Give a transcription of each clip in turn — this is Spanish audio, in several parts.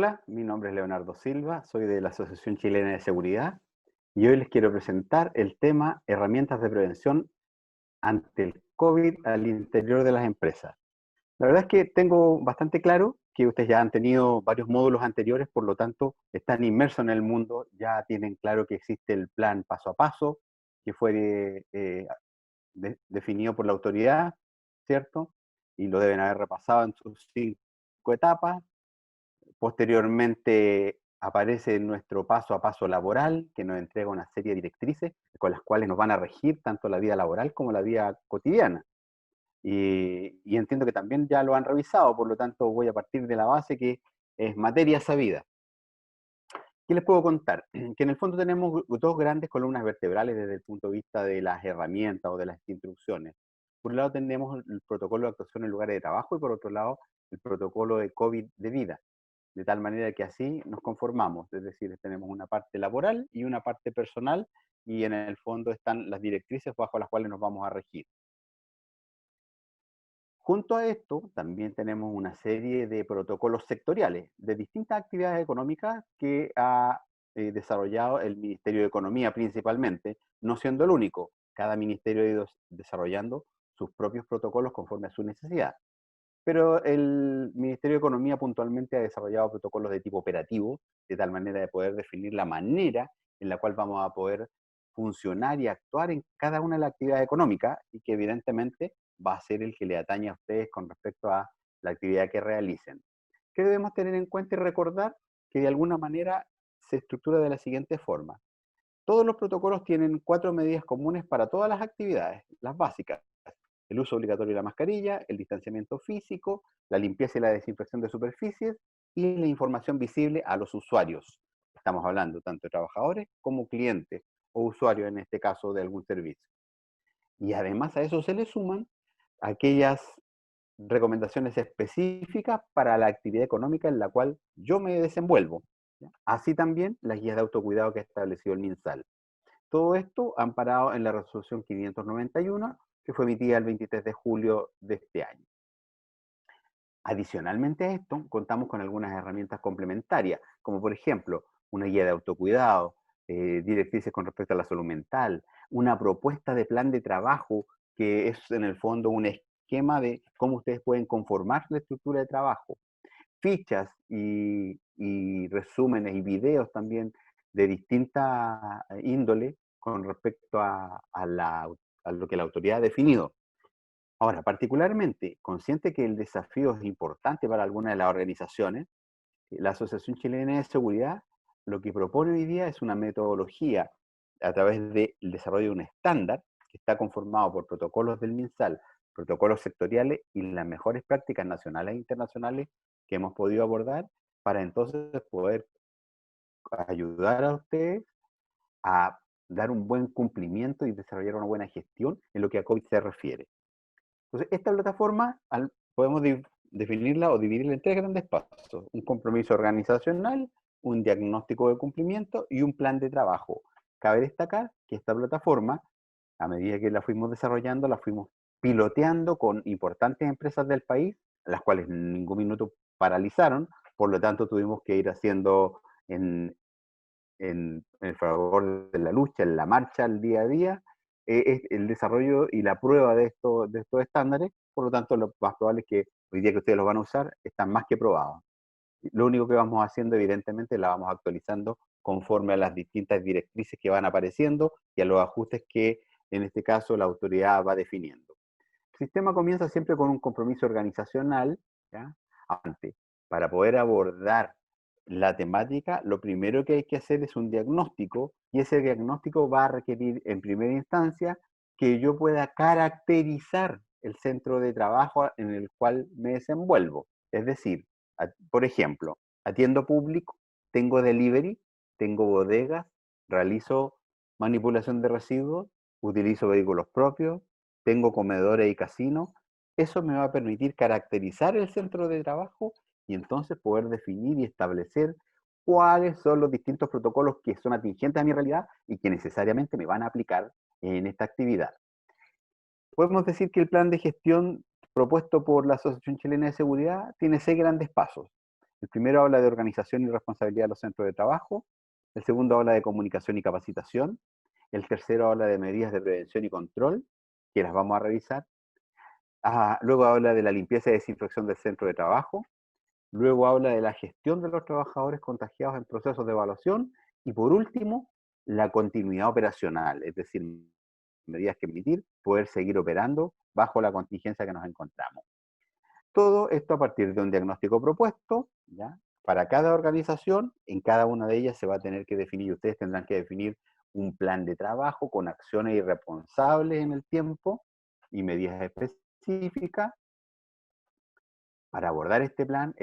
Hola, mi nombre es Leonardo Silva, soy de la Asociación Chilena de Seguridad y hoy les quiero presentar el tema herramientas de prevención ante el COVID al interior de las empresas. La verdad es que tengo bastante claro que ustedes ya han tenido varios módulos anteriores, por lo tanto están inmersos en el mundo, ya tienen claro que existe el plan paso a paso que fue definido por la autoridad, ¿cierto? Y lo deben haber repasado en sus 5 etapas. Posteriormente aparece nuestro paso a paso laboral, que nos entrega una serie de directrices con las cuales nos van a regir tanto la vida laboral como la vida cotidiana. Y entiendo que también ya lo han revisado, por lo tanto voy a partir de la base que es materia sabida. ¿Qué les puedo contar? Que en el fondo tenemos dos grandes columnas vertebrales desde el punto de vista de las herramientas o de las instrucciones. Por un lado tenemos el protocolo de actuación en lugares de trabajo y por otro lado el protocolo de COVID de vida, de tal manera que así nos conformamos, es decir, tenemos una parte laboral y una parte personal y en el fondo están las directrices bajo las cuales nos vamos a regir. Junto a esto, también tenemos una serie de protocolos sectoriales de distintas actividades económicas que ha desarrollado el Ministerio de Economía principalmente, no siendo el único. Cada ministerio ha ido desarrollando sus propios protocolos conforme a su necesidad. Pero el Ministerio de Economía puntualmente ha desarrollado protocolos de tipo operativo, de tal manera de poder definir la manera en la cual vamos a poder funcionar y actuar en cada una de las actividades económicas y que evidentemente va a ser el que le atañe a ustedes con respecto a la actividad que realicen. ¿Qué debemos tener en cuenta y recordar? Que de alguna manera se estructura de la siguiente forma. Todos los protocolos tienen 4 medidas comunes para todas las actividades, las básicas: el uso obligatorio de la mascarilla, el distanciamiento físico, la limpieza y la desinfección de superficies y la información visible a los usuarios. Estamos hablando tanto de trabajadores como clientes o usuarios, en este caso, de algún servicio. Y además a eso se le suman aquellas recomendaciones específicas para la actividad económica en la cual yo me desenvuelvo, ¿ya? Así también las guías de autocuidado que ha establecido el MinSal. Todo esto amparado en la resolución 591, que fue emitida el 23 de julio de este año. Adicionalmente a esto, contamos con algunas herramientas complementarias, como por ejemplo, una guía de autocuidado, directrices con respecto a la salud mental, una propuesta de plan de trabajo, que es en el fondo un esquema de cómo ustedes pueden conformar la estructura de trabajo, fichas y resúmenes y videos también de distinta índole con respecto a lo que la autoridad ha definido. Ahora, particularmente, consciente que el desafío es importante para algunas de las organizaciones, la Asociación Chilena de Seguridad lo que propone hoy día es una metodología a través del desarrollo de un estándar que está conformado por protocolos del MinSal, protocolos sectoriales y las mejores prácticas nacionales e internacionales que hemos podido abordar para entonces poder ayudar a ustedes a dar un buen cumplimiento y desarrollar una buena gestión en lo que a COVID se refiere. Entonces, esta plataforma podemos definirla o dividirla en 3 grandes pasos: un compromiso organizacional, un diagnóstico de cumplimiento y un plan de trabajo. Cabe destacar que esta plataforma, a medida que la fuimos desarrollando, la fuimos piloteando con importantes empresas del país, las cuales en ningún minuto paralizaron, por lo tanto tuvimos que ir haciendo en el favor de la lucha, en la marcha, el día a día, es el desarrollo y la prueba de estos estándares. Por lo tanto, lo más probable es que hoy día que ustedes los van a usar, están más que probados. Lo único que vamos haciendo, evidentemente, la vamos actualizando conforme a las distintas directrices que van apareciendo y a los ajustes que, en este caso, la autoridad va definiendo. El sistema comienza siempre con un compromiso organizacional, ¿ya? Antes, para poder abordar la temática, lo primero que hay que hacer es un diagnóstico, y ese diagnóstico va a requerir, en primera instancia, que yo pueda caracterizar el centro de trabajo en el cual me desenvuelvo. Es decir, por ejemplo, atiendo público, tengo delivery, tengo bodegas, realizo manipulación de residuos, utilizo vehículos propios, tengo comedores y casinos. Eso me va a permitir caracterizar el centro de trabajo y entonces poder definir y establecer cuáles son los distintos protocolos que son atingentes a mi realidad y que necesariamente me van a aplicar en esta actividad. Podemos decir que el plan de gestión propuesto por la Asociación Chilena de Seguridad tiene 6 grandes pasos. El primero habla de organización y responsabilidad de los centros de trabajo, el segundo habla de comunicación y capacitación, el tercero habla de medidas de prevención y control, que las vamos a revisar. Luego habla de la limpieza y desinfección del centro de trabajo, luego habla de la gestión de los trabajadores contagiados en procesos de evaluación y por último, la continuidad operacional, es decir, medidas que emitir, poder seguir operando bajo la contingencia que nos encontramos. Todo esto a partir de un diagnóstico propuesto, ¿ya? Para cada organización, en cada una de ellas se va a tener que definir, ustedes tendrán que definir un plan de trabajo con acciones irresponsables en el tiempo y medidas específicas para abordar este plan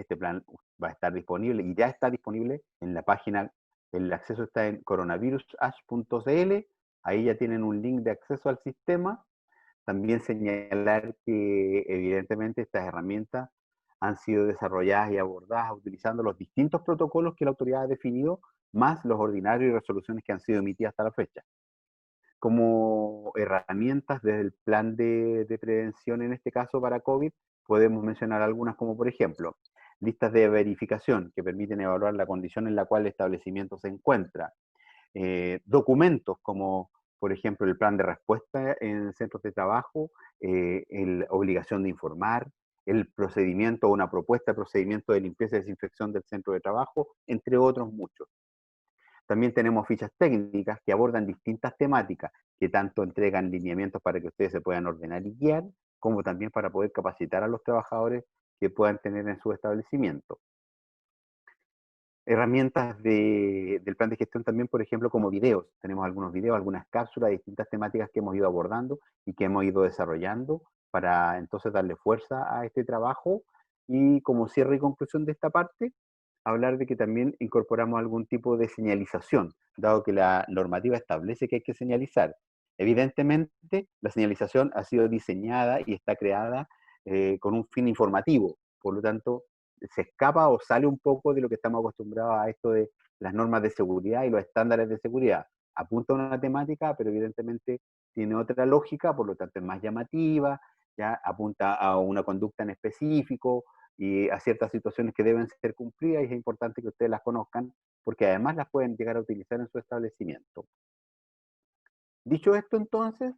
va a estar disponible y ya está disponible en la página, el acceso está en coronavirusash.cl, ahí ya tienen un link de acceso al sistema. También señalar que evidentemente estas herramientas han sido desarrolladas y abordadas utilizando los distintos protocolos que la autoridad ha definido, más los ordinarios y resoluciones que han sido emitidas hasta la fecha. Como herramientas desde el plan de prevención, en este caso para COVID, podemos mencionar algunas como por ejemplo, listas de verificación que permiten evaluar la condición en la cual el establecimiento se encuentra, documentos como por ejemplo el plan de respuesta en centros de trabajo, la obligación de informar, el procedimiento o una propuesta de procedimiento de limpieza y desinfección del centro de trabajo, entre otros muchos. También tenemos fichas técnicas que abordan distintas temáticas, que tanto entregan lineamientos para que ustedes se puedan ordenar y guiar, como también para poder capacitar a los trabajadores que puedan tener en su establecimiento. Herramientas del plan de gestión también, por ejemplo, como videos. Tenemos algunos videos, algunas cápsulas de distintas temáticas que hemos ido abordando y que hemos ido desarrollando para entonces darle fuerza a este trabajo. Y como cierre y conclusión de esta parte, hablar de que también incorporamos algún tipo de señalización, dado que la normativa establece que hay que señalizar. Evidentemente, la señalización ha sido diseñada y está creada con un fin informativo, por lo tanto, se escapa o sale un poco de lo que estamos acostumbrados a esto de las normas de seguridad y los estándares de seguridad. Apunta a una temática, pero evidentemente tiene otra lógica, por lo tanto es más llamativa, ya apunta a una conducta en específico y a ciertas situaciones que deben ser cumplidas y es importante que ustedes las conozcan porque además las pueden llegar a utilizar en su establecimiento. Dicho esto entonces,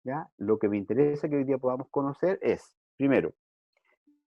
ya lo que me interesa que hoy día podamos conocer es, primero,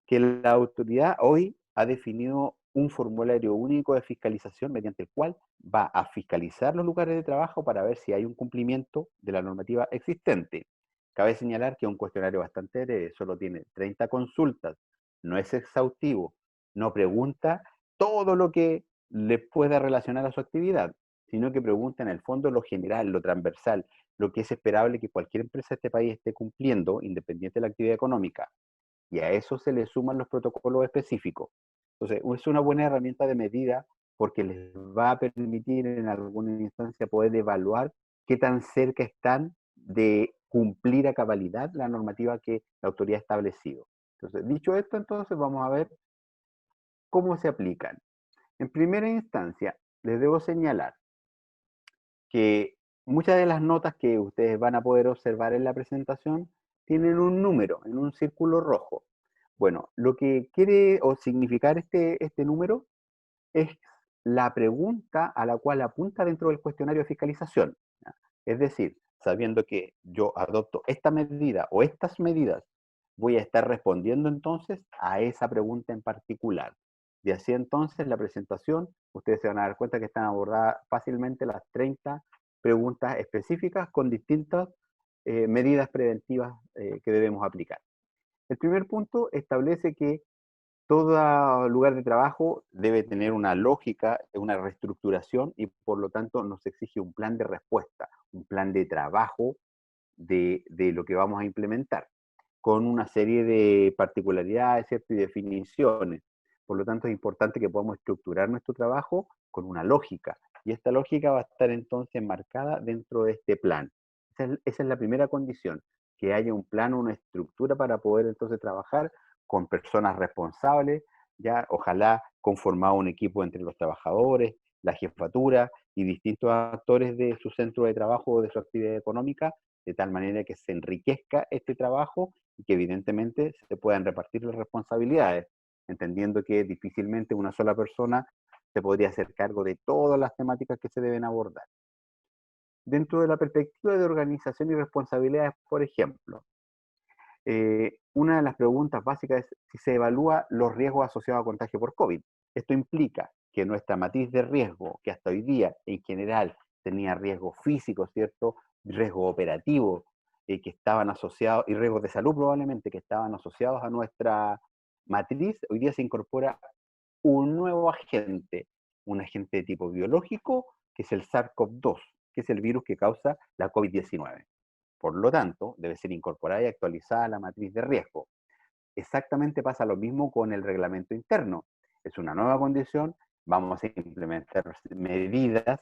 que la autoridad hoy ha definido un formulario único de fiscalización mediante el cual va a fiscalizar los lugares de trabajo para ver si hay un cumplimiento de la normativa existente. Cabe señalar que es un cuestionario bastante breve, solo tiene 30 consultas, no es exhaustivo, no pregunta todo lo que le pueda relacionar a su actividad, sino que pregunta en el fondo lo general, lo transversal, lo que es esperable que cualquier empresa de este país esté cumpliendo, independiente de la actividad económica, y a eso se le suman los protocolos específicos. Entonces, es una buena herramienta de medida porque les va a permitir en alguna instancia poder evaluar qué tan cerca están de cumplir a cabalidad la normativa que la autoridad ha establecido. Entonces, dicho esto, entonces vamos a ver cómo se aplican. En primera instancia, les debo señalar que muchas de las notas que ustedes van a poder observar en la presentación tienen un número en un círculo rojo. Bueno, lo que quiere o significar este número es la pregunta a la cual apunta dentro del cuestionario de fiscalización. ¿Ya? Es decir, sabiendo que yo adopto esta medida o estas medidas, voy a estar respondiendo entonces a esa pregunta en particular. Y así entonces la presentación, ustedes se van a dar cuenta que están abordadas fácilmente las 30 preguntas específicas con distintas medidas preventivas que debemos aplicar. El primer punto establece que todo lugar de trabajo debe tener una lógica, una reestructuración y por lo tanto nos exige un plan de respuesta, un plan de trabajo de lo que vamos a implementar, con una serie de particularidades, ¿cierto? Y definiciones. Por lo tanto es importante que podamos estructurar nuestro trabajo con una lógica y esta lógica va a estar entonces marcada dentro de este plan. Esa es la primera condición, que haya un plan, una estructura para poder entonces trabajar con personas responsables, ya ojalá conformado un equipo entre los trabajadores, la jefatura y distintos actores de su centro de trabajo o de su actividad económica, de tal manera que se enriquezca este trabajo y que evidentemente se puedan repartir las responsabilidades. entendiendo que difícilmente una sola persona se podría hacer cargo de todas las temáticas que se deben abordar. Dentro de la perspectiva de organización y responsabilidades, por ejemplo, una de las preguntas básicas es si se evalúa los riesgos asociados a contagio por COVID. Esto implica que nuestra matriz de riesgo, que hasta hoy día en general tenía riesgo físico, ¿cierto? Riesgo operativo, que estaban asociados, y riesgos de salud probablemente, que estaban asociados a nuestra matriz, hoy día se incorpora un nuevo agente, un agente de tipo biológico, que es el SARS-CoV-2, que es el virus que causa la COVID-19. Por lo tanto, debe ser incorporada y actualizada la matriz de riesgo. Exactamente pasa lo mismo con el reglamento interno. Es una nueva condición, vamos a implementar medidas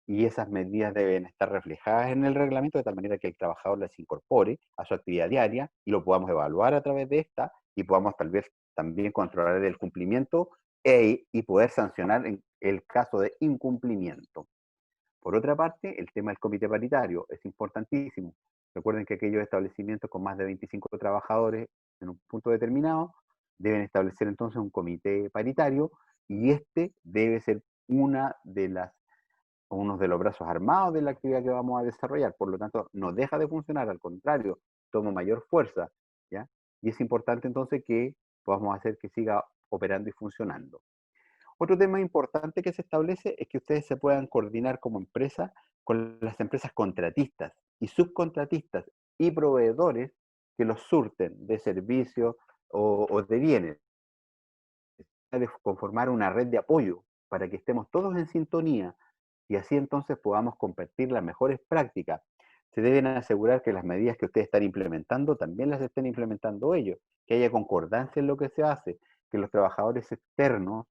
y esas medidas deben estar reflejadas en el reglamento de tal manera que el trabajador las incorpore a su actividad diaria y lo podamos evaluar a través de esta y podamos tal vez también controlar el cumplimiento y poder sancionar en el caso de incumplimiento. Por otra parte, el tema del comité paritario es importantísimo. Recuerden que aquellos establecimientos con más de 25 trabajadores en un punto determinado deben establecer entonces un comité paritario y este debe ser una de las, uno de los brazos armados de la actividad que vamos a desarrollar. Por lo tanto, no deja de funcionar, al contrario, toma mayor fuerza, ¿ya? Y es importante entonces que podamos hacer que siga operando y funcionando. Otro tema importante que se establece es que ustedes se puedan coordinar como empresa con las empresas contratistas y subcontratistas y proveedores que los surten de servicios o de bienes, de conformar una red de apoyo para que estemos todos en sintonía y así entonces podamos compartir las mejores prácticas. Se deben asegurar que las medidas que ustedes están implementando también las estén implementando ellos, que haya concordancia en lo que se hace, que los trabajadores externos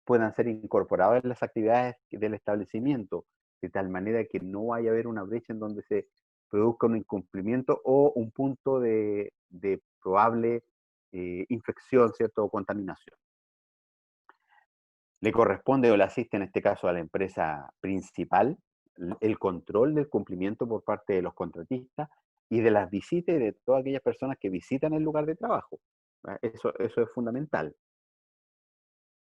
puedan ser incorporados en las actividades del establecimiento, de tal manera que no vaya a haber una brecha en donde se produzca un incumplimiento o un punto de probable infección, ¿cierto? O contaminación. Le corresponde o le asiste en este caso a la empresa principal el control del cumplimiento por parte de los contratistas y de las visitas y de todas aquellas personas que visitan el lugar de trabajo. Eso es fundamental.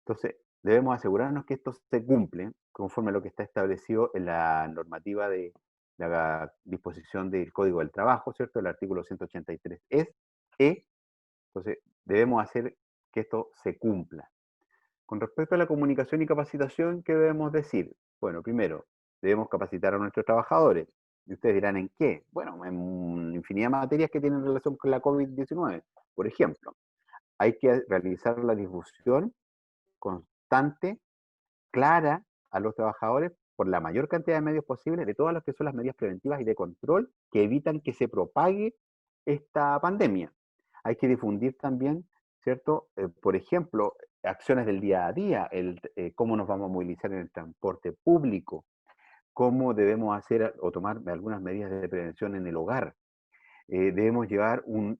Entonces, debemos asegurarnos que esto se cumple conforme a lo que está establecido en la normativa de la disposición del Código del Trabajo, ¿cierto? El artículo 183 es E. Entonces, debemos hacer que esto se cumpla. Con respecto a la comunicación y capacitación, ¿qué debemos decir? Bueno, primero, debemos capacitar a nuestros trabajadores. Y ustedes dirán, ¿en qué? Bueno, en infinidad de materias que tienen relación con la COVID-19. Por ejemplo, hay que realizar la difusión constante, clara a los trabajadores por la mayor cantidad de medios posibles de todas las que son las medidas preventivas y de control que evitan que se propague esta pandemia. Hay que difundir también, ¿cierto? Por ejemplo, acciones del día a día, cómo nos vamos a movilizar en el transporte público, cómo debemos hacer o tomar algunas medidas de prevención en el hogar. Debemos llevar un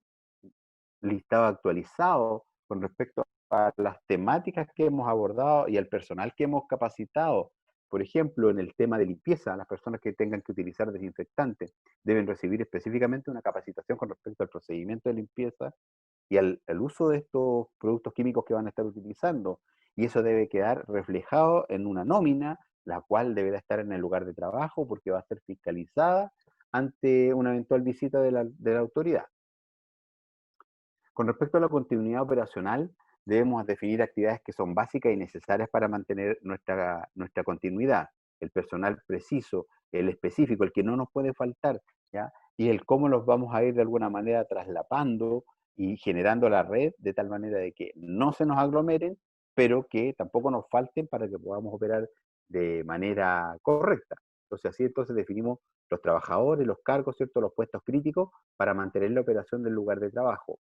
listado actualizado con respecto a las temáticas que hemos abordado y al personal que hemos capacitado. Por ejemplo, en el tema de limpieza, las personas que tengan que utilizar desinfectantes deben recibir específicamente una capacitación con respecto al procedimiento de limpieza y al uso de estos productos químicos que van a estar utilizando. Y eso debe quedar reflejado en una nómina, la cual deberá estar en el lugar de trabajo porque va a ser fiscalizada ante una eventual visita de la autoridad. Con respecto a la continuidad operacional, debemos definir actividades que son básicas y necesarias para mantener nuestra continuidad. El personal preciso, el específico, el que no nos puede faltar, ¿ya? Y el cómo los vamos a ir de alguna manera traslapando y generando la red de tal manera de que no se nos aglomeren, pero que tampoco nos falten para que podamos operar de manera correcta. Entonces, así entonces definimos los trabajadores, los cargos, ¿cierto? Los puestos críticos para mantener la operación del lugar de trabajo.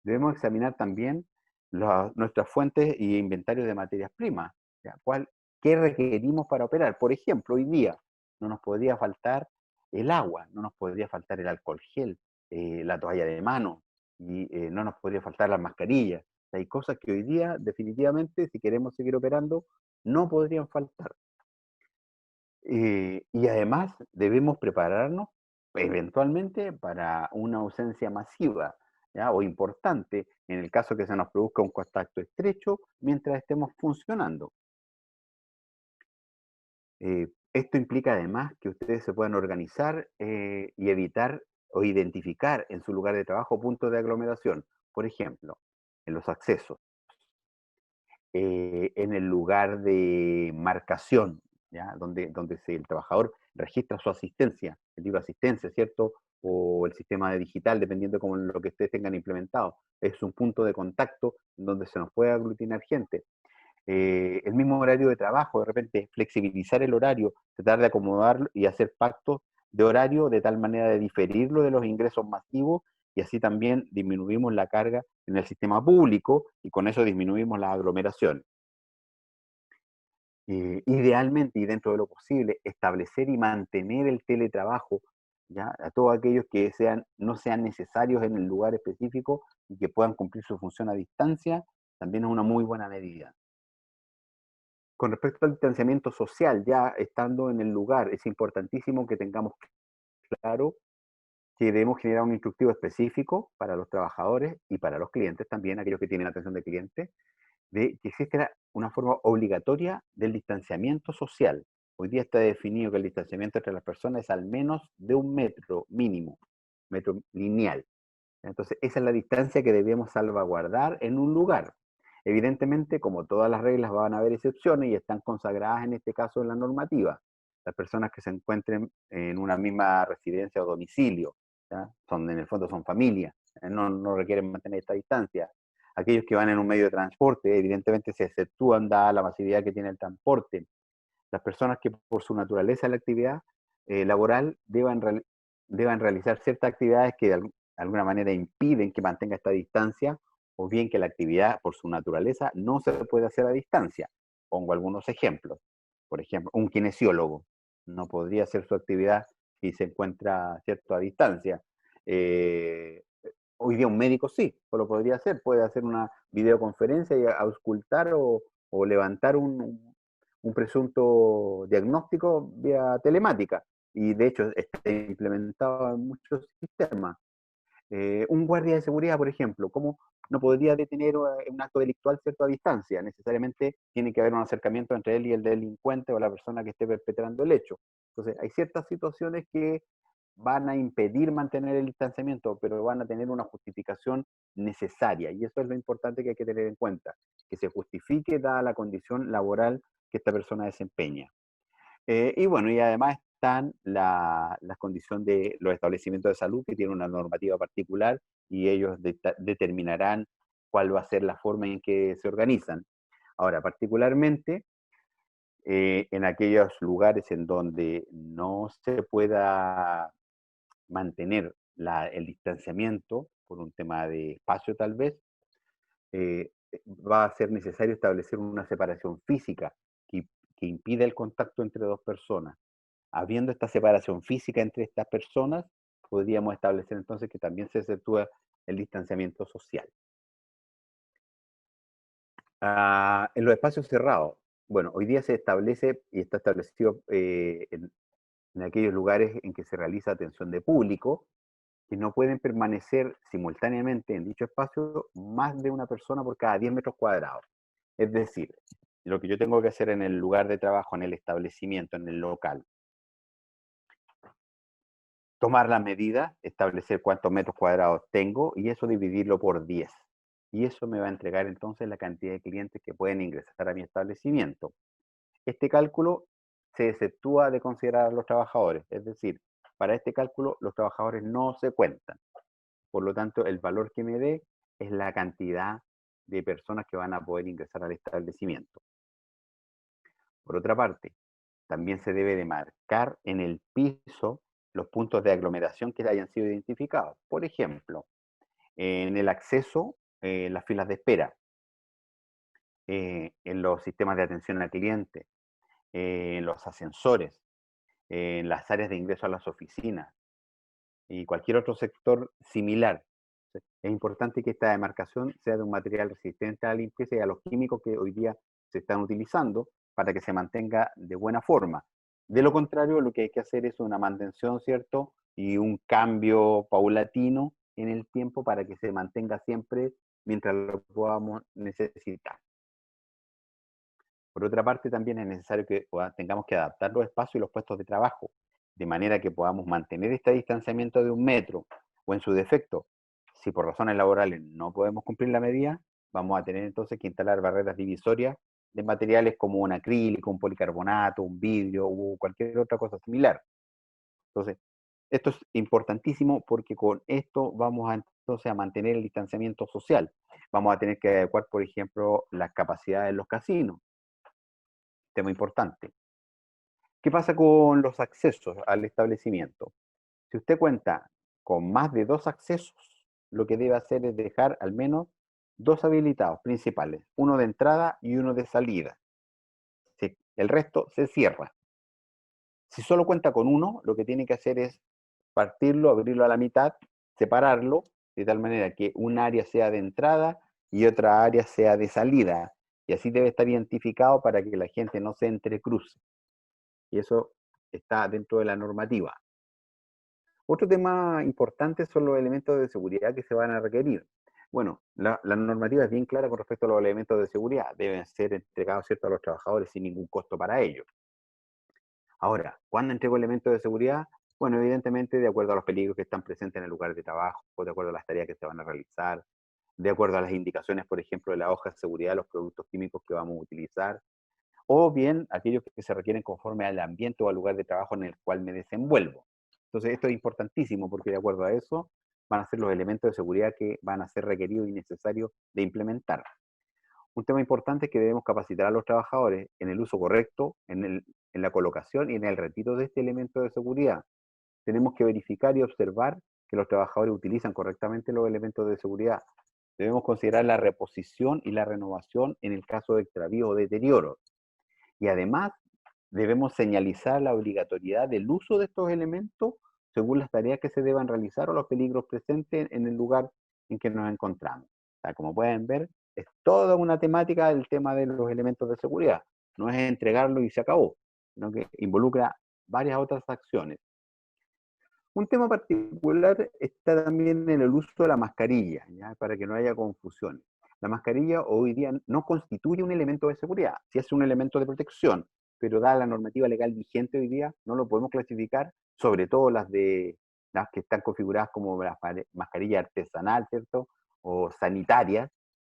Debemos examinar también nuestras fuentes y inventarios de materias primas. ¿Ya? ¿Qué requerimos para operar? Por ejemplo, hoy día no nos podría faltar el agua, no nos podría faltar el alcohol gel, la toalla de mano, y no nos podría faltar las mascarillas. Hay cosas que hoy día, definitivamente, si queremos seguir operando, no podrían faltar. Y además debemos prepararnos eventualmente para una ausencia masiva. ¿ya? O importante en el caso que se nos produzca un contacto estrecho mientras estemos funcionando. Esto implica además que ustedes se puedan organizar y evitar o identificar en su lugar de trabajo puntos de aglomeración. Por ejemplo, en los accesos, en el lugar de marcación, ¿ya? Donde el trabajador registra su asistencia, el libro de asistencia, ¿cierto? O el sistema de digital, dependiendo de lo que ustedes tengan implementado. Es un punto de contacto donde se nos puede aglutinar gente. El mismo horario de trabajo, de repente flexibilizar el horario, tratar de acomodarlo y hacer pactos de horario de tal manera de diferirlo de los ingresos masivos y así también disminuimos la carga en el sistema público y con eso disminuimos las aglomeraciones. Idealmente y dentro de lo posible, establecer y mantener el teletrabajo, ¿ya? A todos aquellos que no sean necesarios en el lugar específico y que puedan cumplir su función a distancia, también es una muy buena medida. Con respecto al distanciamiento social, ya estando en el lugar, es importantísimo que tengamos claro que debemos generar un instructivo específico para los trabajadores y para los clientes también, aquellos que tienen atención de clientes, de que exista una forma obligatoria del distanciamiento social. Hoy día está definido que el distanciamiento entre las personas es al menos de 1 metro mínimo, metro lineal. Entonces, esa es la distancia que debemos salvaguardar en un lugar. Evidentemente, como todas las reglas, van a haber excepciones y están consagradas en este caso en la normativa. Las personas que se encuentren en una misma residencia o domicilio, ¿ya? En el fondo son familias, no requieren mantener esta distancia. Aquellos que van en un medio de transporte, evidentemente se exceptúan dada la masividad que tiene el transporte. Las personas que por su naturaleza de la actividad laboral deban realizar ciertas actividades que de alguna manera impiden que mantenga esta distancia, o bien que la actividad por su naturaleza no se puede hacer a distancia. Pongo algunos ejemplos. Por ejemplo, un kinesiólogo no podría hacer su actividad si se encuentra, cierto, a distancia. Eh, Hoy día un médico sí, lo podría hacer, puede hacer una videoconferencia y auscultar o levantar un presunto diagnóstico vía telemática. Y de hecho está implementado en muchos sistemas. Un guardia de seguridad, por ejemplo, ¿cómo no podría detener un acto delictual cierto a distancia? Necesariamente tiene que haber un acercamiento entre él y el delincuente o la persona que esté perpetrando el hecho. Entonces, hay ciertas situaciones que van a impedir mantener el distanciamiento, pero van a tener una justificación necesaria. Y eso es lo importante que hay que tener en cuenta, que se justifique dada la condición laboral que esta persona desempeña. Y bueno, y además están las condiciones de los establecimientos de salud que tienen una normativa particular y ellos determinarán cuál va a ser la forma en que se organizan. Ahora, particularmente en aquellos lugares en donde no se pueda mantener el distanciamiento por un tema de espacio tal vez, va a ser necesario establecer una separación física que impida el contacto entre dos personas. Habiendo esta separación física entre estas personas, podríamos establecer entonces que también se efectúa el distanciamiento social. En los espacios cerrados, bueno, hoy día se establece y está establecido en aquellos lugares en que se realiza atención de público, que no pueden permanecer simultáneamente en dicho espacio más de una persona por cada 10 metros cuadrados. Es decir, lo que yo tengo que hacer en el lugar de trabajo, en el establecimiento, en el local, tomar la medida, establecer cuántos metros cuadrados tengo y eso dividirlo por 10. Y eso me va a entregar entonces la cantidad de clientes que pueden ingresar a mi establecimiento. Este cálculo se exceptúa de considerar a los trabajadores, es decir, para este cálculo los trabajadores no se cuentan. Por lo tanto, el valor que me dé es la cantidad de personas que van a poder ingresar al establecimiento. Por otra parte, también se debe de marcar en el piso los puntos de aglomeración que hayan sido identificados. Por ejemplo, en el acceso, las filas de espera, en los sistemas de atención al cliente, en los ascensores, en las áreas de ingreso a las oficinas y cualquier otro sector similar. Es importante que esta demarcación sea de un material resistente a la limpieza y a los químicos que hoy día se están utilizando para que se mantenga de buena forma. De lo contrario, lo que hay que hacer es una mantención, ¿cierto? Y un cambio paulatino en el tiempo para que se mantenga siempre mientras lo podamos necesitar. Por otra parte, también es necesario que tengamos que adaptar los espacios y los puestos de trabajo, de manera que podamos mantener este distanciamiento de 1 metro, o en su defecto, si por razones laborales no podemos cumplir la medida, vamos a tener entonces que instalar barreras divisorias de materiales como un acrílico, un policarbonato, un vidrio o cualquier otra cosa similar. Entonces, esto es importantísimo porque con esto vamos a entonces a mantener el distanciamiento social. Vamos a tener que adecuar, por ejemplo, las capacidades de los casinos, tema importante. ¿Qué pasa con los accesos al establecimiento? Si usted cuenta con más de 2 accesos, lo que debe hacer es dejar al menos 2 habilitados principales, uno de entrada y uno de salida. Sí, el resto se cierra. Si solo cuenta con uno, lo que tiene que hacer es partirlo, abrirlo a la mitad, separarlo, de tal manera que un área sea de entrada y otra área sea de salida. Y así debe estar identificado para que la gente no se entrecruce. Y eso está dentro de la normativa. Otro tema importante son los elementos de seguridad que se van a requerir. Bueno, la normativa es bien clara con respecto a los elementos de seguridad. Deben ser entregados, ¿cierto?, a los trabajadores sin ningún costo para ellos. Ahora, ¿cuándo entrego elementos de seguridad? Bueno, evidentemente de acuerdo a los peligros que están presentes en el lugar de trabajo, de acuerdo a las tareas que se van a realizar, de acuerdo a las indicaciones, por ejemplo, de la hoja de seguridad de los productos químicos que vamos a utilizar, o bien aquellos que se requieren conforme al ambiente o al lugar de trabajo en el cual me desenvuelvo. Entonces, esto es importantísimo porque de acuerdo a eso van a ser los elementos de seguridad que van a ser requeridos y necesarios de implementar. Un tema importante es que debemos capacitar a los trabajadores en el uso correcto, en la colocación y en el retiro de este elemento de seguridad. Tenemos que verificar y observar que los trabajadores utilizan correctamente los elementos de seguridad. Debemos considerar la reposición y la renovación en el caso de extravío o deterioro. Y además, debemos señalizar la obligatoriedad del uso de estos elementos según las tareas que se deban realizar o los peligros presentes en el lugar en que nos encontramos. O sea, como pueden ver, es toda una temática del tema de los elementos de seguridad. No es entregarlo y se acabó, sino que involucra varias otras acciones. Un tema particular está también en el uso de la mascarilla, ¿ya? Para que no haya confusión. La mascarilla hoy día no constituye un elemento de seguridad, sí es un elemento de protección, pero dada la normativa legal vigente hoy día, no lo podemos clasificar, sobre todo las que están configuradas como la mascarilla artesanal, ¿cierto? O sanitarias,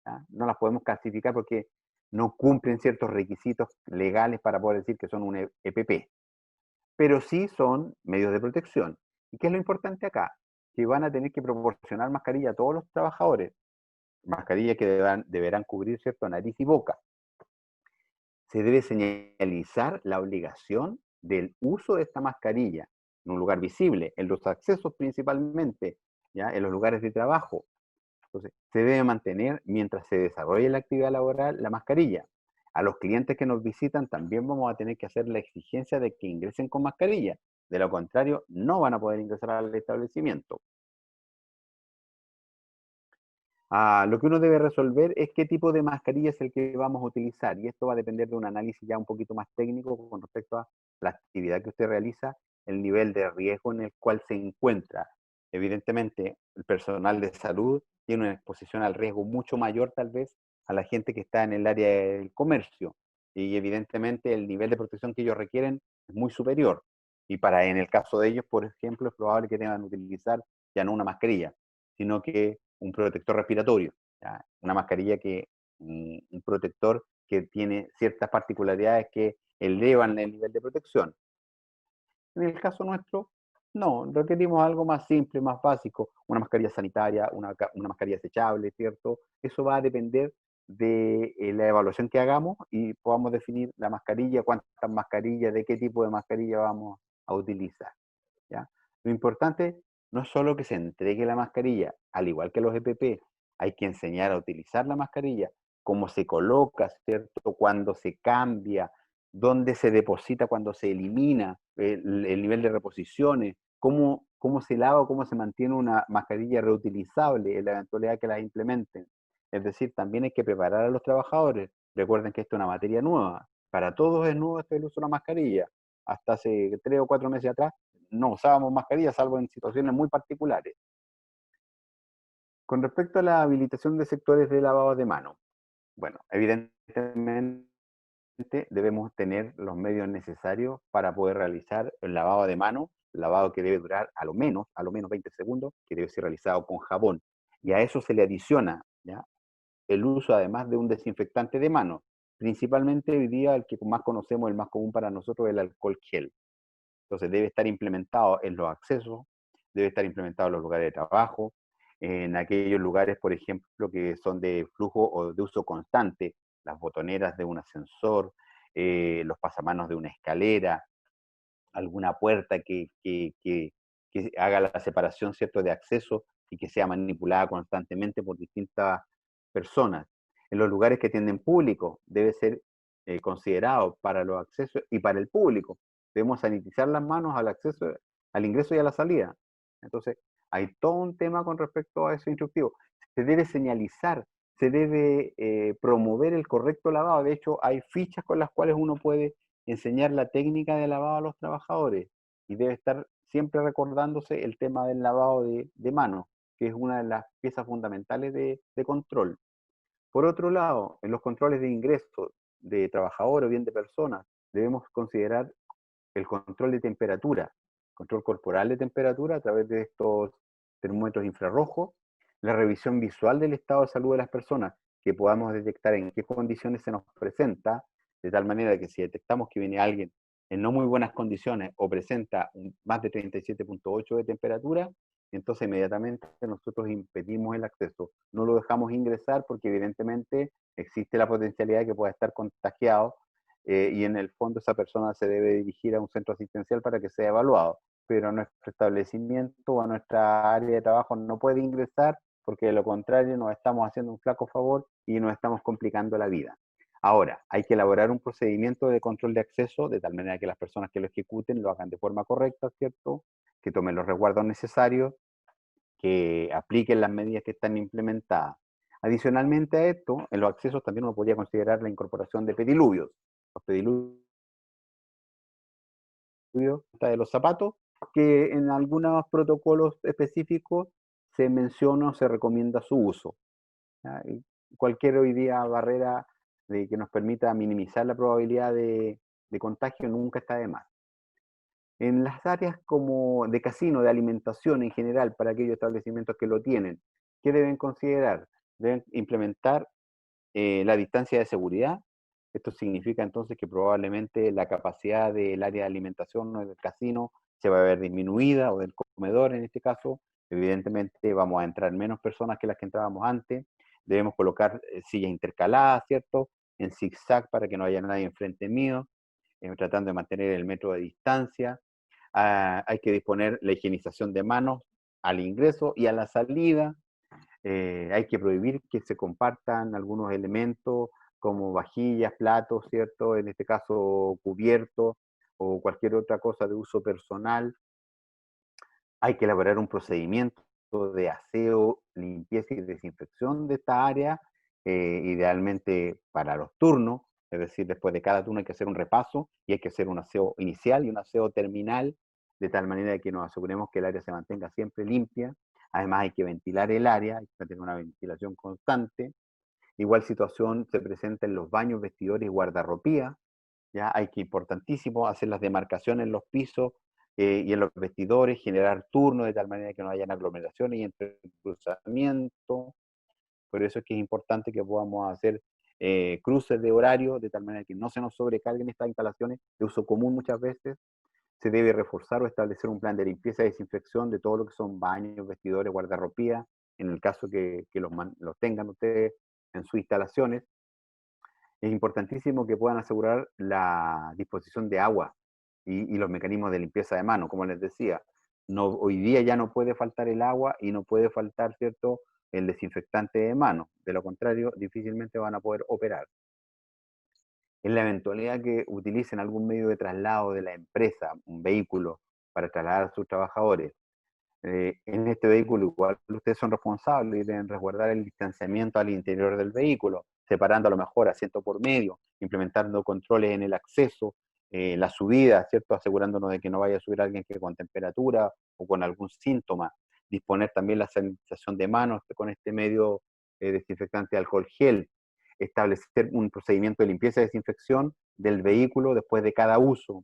¿ya? No las podemos clasificar porque no cumplen ciertos requisitos legales para poder decir que son un EPP, pero sí son medios de protección. ¿Y qué es lo importante acá? Que van a tener que proporcionar mascarilla a todos los trabajadores, mascarillas que deberán cubrir, ¿cierto?, nariz y boca. Se debe señalizar la obligación del uso de esta mascarilla en un lugar visible, en los accesos principalmente, ¿ya?, en los lugares de trabajo. Entonces, se debe mantener mientras se desarrolle la actividad laboral la mascarilla. A los clientes que nos visitan también vamos a tener que hacer la exigencia de que ingresen con mascarilla. De lo contrario, no van a poder ingresar al establecimiento. Lo que uno debe resolver es qué tipo de mascarilla es el que vamos a utilizar, y esto va a depender de un análisis ya un poquito más técnico con respecto a la actividad que usted realiza, el nivel de riesgo en el cual se encuentra. Evidentemente, el personal de salud tiene una exposición al riesgo mucho mayor tal vez a la gente que está en el área del comercio, y evidentemente el nivel de protección que ellos requieren es muy superior. Y para en el caso de ellos, por ejemplo, es probable que tengan que utilizar ya no una mascarilla, sino que un protector respiratorio, ¿ya? Una mascarilla un protector que tiene ciertas particularidades que elevan el nivel de protección. En el caso nuestro, no, requerimos algo más simple, más básico, una mascarilla sanitaria, una mascarilla desechable, ¿cierto? Eso va a depender de la evaluación que hagamos y podamos definir la mascarilla, cuántas mascarillas, de qué tipo de mascarilla vamos a utilizar, ¿ya? Lo importante no es solo que se entregue la mascarilla, al igual que los EPP, hay que enseñar a utilizar la mascarilla, cómo se coloca, ¿cierto? Cuándo se cambia, dónde se deposita cuando se elimina, el nivel de reposiciones, cómo se lava o cómo se mantiene una mascarilla reutilizable en la eventualidad que las implementen. Es decir, también hay que preparar a los trabajadores. Recuerden que esto es una materia nueva. Para todos es nuevo este el uso de una mascarilla. Hasta hace 3 o 4 meses atrás no usábamos mascarillas, salvo en situaciones muy particulares. Con respecto a la habilitación de sectores de lavado de manos, bueno, evidentemente debemos tener los medios necesarios para poder realizar el lavado de manos, lavado que debe durar a lo menos 20 segundos, que debe ser realizado con jabón. Y a eso se le adiciona, ¿ya?, el uso además de un desinfectante de manos. Principalmente hoy día el que más conocemos, el más común para nosotros, es el alcohol gel. Entonces debe estar implementado en los accesos, debe estar implementado en los lugares de trabajo, en aquellos lugares, por ejemplo, que son de flujo o de uso constante, las botoneras de un ascensor, los pasamanos de una escalera, alguna puerta que haga la separación, ¿cierto?, de acceso y que sea manipulada constantemente por distintas personas. En los lugares que tienen público debe ser considerado para los accesos y para el público. Debemos sanitizar las manos al acceso, al ingreso y a la salida. Entonces, hay todo un tema con respecto a ese instructivo. Se debe señalizar, se debe promover el correcto lavado. De hecho, hay fichas con las cuales uno puede enseñar la técnica de lavado a los trabajadores y debe estar siempre recordándose el tema del lavado de manos, que es una de las piezas fundamentales de control. Por otro lado, en los controles de ingreso de trabajadores o bien de personas, debemos considerar el control de temperatura, control corporal de temperatura a través de estos termómetros infrarrojos, la revisión visual del estado de salud de las personas, que podamos detectar en qué condiciones se nos presenta, de tal manera que si detectamos que viene alguien en no muy buenas condiciones o presenta más de 37,8 de temperatura, entonces inmediatamente nosotros impedimos el acceso. No lo dejamos ingresar porque evidentemente existe la potencialidad de que pueda estar contagiado, y en el fondo esa persona se debe dirigir a un centro asistencial para que sea evaluado, pero a nuestro establecimiento o a nuestra área de trabajo no puede ingresar porque de lo contrario nos estamos haciendo un flaco favor y nos estamos complicando la vida. Ahora, hay que elaborar un procedimiento de control de acceso de tal manera que las personas que lo ejecuten lo hagan de forma correcta, ¿cierto? Que tomen los resguardos necesarios, que apliquen las medidas que están implementadas. Adicionalmente a esto, en los accesos también uno podría considerar la incorporación de pediluvios. Los pediluvios de los zapatos, que en algunos protocolos específicos se menciona o se recomienda su uso. ¿Ya? Y cualquier hoy día barrera que nos permita minimizar la probabilidad de contagio nunca está de más. En las áreas como de casino, de alimentación en general, para aquellos establecimientos que lo tienen, ¿qué deben considerar? Deben implementar la distancia de seguridad. Esto significa entonces que probablemente la capacidad del área de alimentación o del casino se va a ver disminuida, o del comedor en este caso. Evidentemente vamos a entrar menos personas que las que entrábamos antes. Debemos colocar sillas intercaladas, ¿cierto?, en zigzag para que no haya nadie enfrente mío, tratando de mantener el metro de distancia. Hay que disponer la higienización de manos al ingreso y a la salida. Hay que prohibir que se compartan algunos elementos como vajillas, platos, ¿cierto? En este caso, cubiertos o cualquier otra cosa de uso personal. Hay que elaborar un procedimiento de aseo, limpieza y desinfección de esta área, idealmente para los turnos, es decir, después de cada turno hay que hacer un repaso y hay que hacer un aseo inicial y un aseo terminal, de tal manera que nos aseguremos que el área se mantenga siempre limpia. Además hay que ventilar el área, hay que tener una ventilación constante. Igual situación se presenta en los baños, vestidores y guardarropía. Ya hay que, importantísimo, hacer las demarcaciones en los pisos y en los vestidores, generar turnos de tal manera que no hayan aglomeraciones y entrecruzamiento. Por eso es que es importante que podamos hacer cruces de horario de tal manera que no se nos sobrecarguen estas instalaciones de uso común muchas veces. Se debe reforzar o establecer un plan de limpieza y desinfección de todo lo que son baños, vestidores, guardarropía, en el caso que los tengan ustedes en sus instalaciones. Es importantísimo que puedan asegurar la disposición de agua y los mecanismos de limpieza de mano, como les decía. No, hoy día ya no puede faltar el agua y no puede faltar, ¿cierto?, el desinfectante de mano. De lo contrario, difícilmente van a poder operar. En la eventualidad que utilicen algún medio de traslado de la empresa, un vehículo, para trasladar a sus trabajadores, en este vehículo igual ustedes son responsables y deben resguardar el distanciamiento al interior del vehículo, separando a lo mejor asiento por medio, implementando controles en el acceso, la subida, ¿cierto?, asegurándonos de que no vaya a subir alguien que con temperatura o con algún síntoma. disponer también la sanitización de manos con este medio desinfectante de alcohol gel, establecer un procedimiento de limpieza y desinfección del vehículo después de cada uso.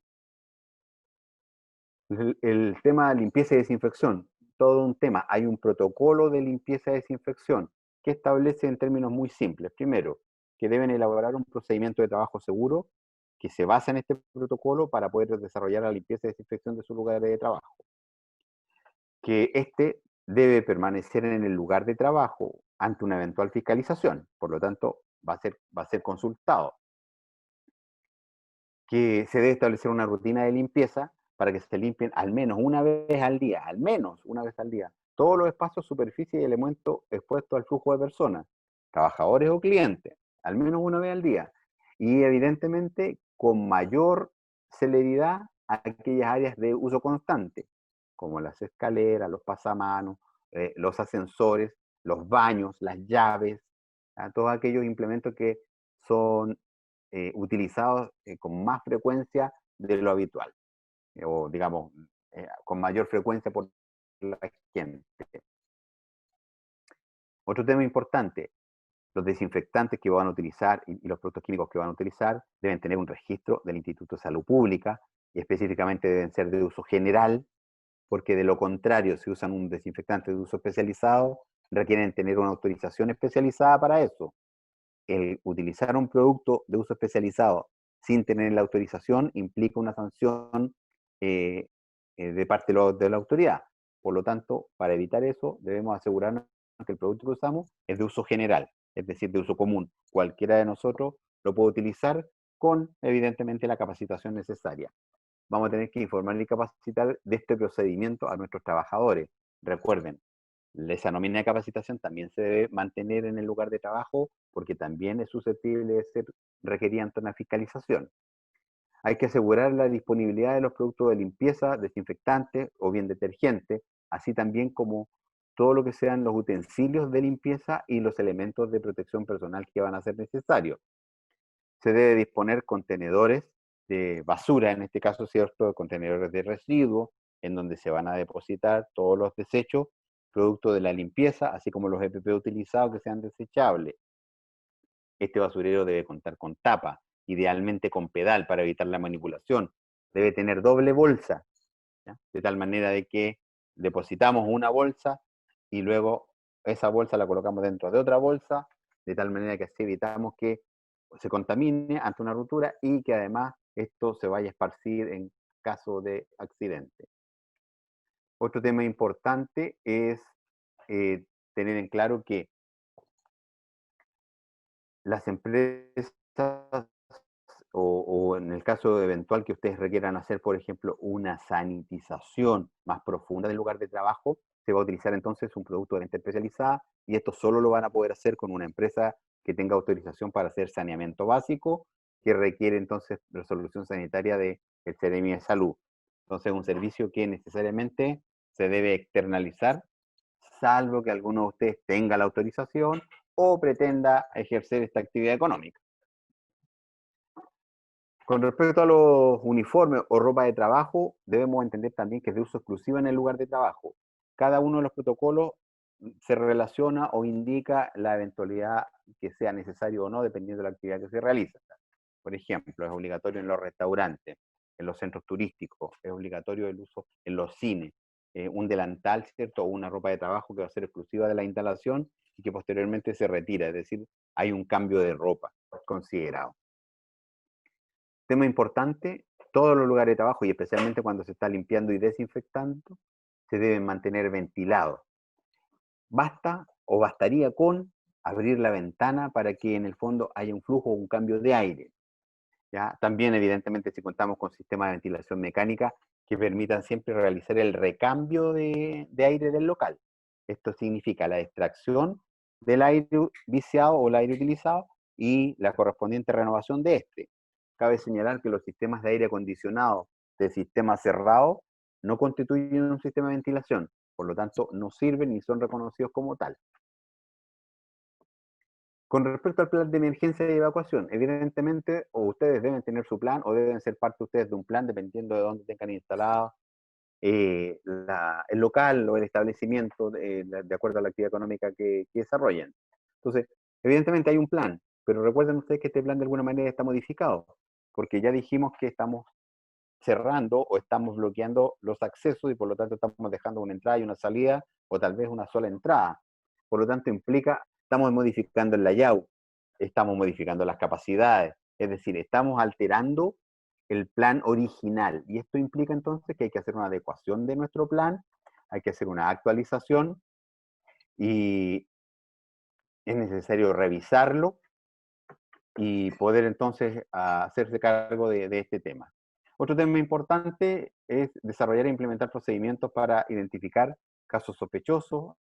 El tema de limpieza y desinfección, todo un tema. Hay un protocolo de limpieza y desinfección que establece en términos muy simples. Primero, que deben elaborar un procedimiento de trabajo seguro que se basa en este protocolo para poder desarrollar la limpieza y desinfección de sus lugares de trabajo. Que este debe permanecer en el lugar de trabajo ante una eventual fiscalización, por lo tanto, va a ser consultado. Que se debe establecer una rutina de limpieza para que se limpien al menos una vez al día, al menos una vez al día, todos los espacios, superficies y elementos expuestos al flujo de personas, trabajadores o clientes, al menos una vez al día. Y evidentemente con mayor celeridad aquellas áreas de uso constante, como las escaleras, los pasamanos, los ascensores, los baños, las llaves, todos aquellos implementos que son utilizados con más frecuencia de lo habitual, o digamos, con mayor frecuencia por la gente. Otro tema importante, los desinfectantes que van a utilizar y los productos químicos que van a utilizar deben tener un registro del Instituto de Salud Pública y específicamente deben ser de uso general, porque de lo contrario, si usan un desinfectante de uso especializado, requieren tener una autorización especializada para eso. El utilizar un producto de uso especializado sin tener la autorización implica una sanción eh, de parte de la autoridad. Por lo tanto, para evitar eso, debemos asegurarnos que el producto que usamos es de uso general, es decir, de uso común. Cualquiera de nosotros lo puede utilizar con, evidentemente, la capacitación necesaria. Vamos a tener que informar y capacitar de este procedimiento a nuestros trabajadores. Recuerden, esa nómina de capacitación también se debe mantener en el lugar de trabajo porque también es susceptible de ser requerida ante una fiscalización. Hay que asegurar la disponibilidad de los productos de limpieza, desinfectantes o bien detergentes, así también como todo lo que sean los utensilios de limpieza y los elementos de protección personal que van a ser necesarios. Se debe disponer contenedores de basura, en este caso, ¿cierto? Contenedores de residuos, en donde se van a depositar todos los desechos, producto de la limpieza, así como los EPP utilizados que sean desechables. Este basurero debe contar con tapa, idealmente con pedal para evitar la manipulación. Debe tener doble bolsa, ¿ya? De tal manera de que depositamos una bolsa y luego esa bolsa la colocamos dentro de otra bolsa, de tal manera que así evitamos que se contamine ante una ruptura y que además esto se vaya a esparcir en caso de accidente. Otro tema importante es eh, tener en claro que las empresas o en el caso eventual que ustedes requieran hacer, por ejemplo, una sanitización más profunda del lugar de trabajo, se va a utilizar entonces un producto de venta especializada y esto solo lo van a poder hacer con una empresa que tenga autorización para hacer saneamiento básico, que requiere entonces resolución sanitaria del Seremi de Salud. Entonces, un servicio que necesariamente se debe externalizar, salvo que alguno de ustedes tenga la autorización o pretenda ejercer esta actividad económica. Con respecto a los uniformes o ropa de trabajo, debemos entender también que es de uso exclusivo en el lugar de trabajo. Cada uno de los protocolos se relaciona o indica la eventualidad que sea necesario o no, dependiendo de la actividad que se realiza. Por ejemplo, es obligatorio en los restaurantes, en los centros turísticos, es obligatorio el uso en los cines, un delantal, ¿cierto? O una ropa de trabajo que va a ser exclusiva de la instalación y que posteriormente se retira, es decir, hay un cambio de ropa considerado. Tema importante, todos los lugares de trabajo y especialmente cuando se está limpiando y desinfectando, se deben mantener ventilados. Basta o bastaría con abrir la ventana para que en el fondo haya un flujo o un cambio de aire. ¿Ya? También, evidentemente, si contamos con sistemas de ventilación mecánica que permitan siempre realizar el recambio de aire del local. Esto significa la extracción del aire viciado o el aire utilizado y la correspondiente renovación de este. Cabe señalar que los sistemas de aire acondicionado de sistema cerrado no constituyen un sistema de ventilación, por lo tanto no sirven ni son reconocidos como tal. Con respecto al plan de emergencia y evacuación, evidentemente, o ustedes deben tener su plan o deben ser parte ustedes de un plan dependiendo de dónde tengan instalado el local o el establecimiento de acuerdo a la actividad económica que desarrollen. Entonces, evidentemente hay un plan, pero recuerden ustedes que este plan de alguna manera está modificado, porque ya dijimos que estamos cerrando o estamos bloqueando los accesos y por lo tanto estamos dejando una entrada y una salida o tal vez una sola entrada. Por lo tanto implica, estamos modificando el layout, estamos modificando las capacidades, es decir, estamos alterando el plan original y esto implica entonces que hay que hacer una adecuación de nuestro plan, hay que hacer una actualización y es necesario revisarlo y poder entonces hacerse cargo de este tema. Otro tema importante es desarrollar e implementar procedimientos para identificar casos sospechosos,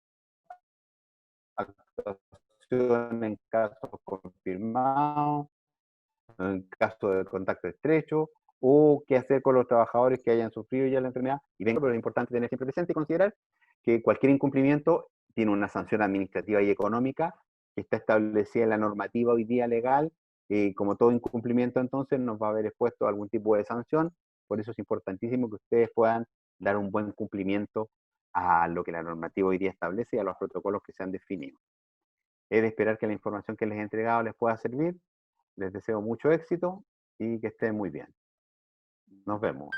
actuación en casos confirmados, en caso de contacto estrecho, o qué hacer con los trabajadores que hayan sufrido ya la enfermedad. Y venga, pero es importante tener siempre presente y considerar que cualquier incumplimiento tiene una sanción administrativa y económica que está establecida en la normativa hoy día legal. Como todo incumplimiento, entonces nos va a haber expuesto a algún tipo de sanción. Por eso es importantísimo que ustedes puedan dar un buen cumplimiento a lo que la normativa hoy día establece y a los protocolos que se han definido. Es de esperar que la información que les he entregado les pueda servir. Les deseo mucho éxito y que estén muy bien. Nos vemos.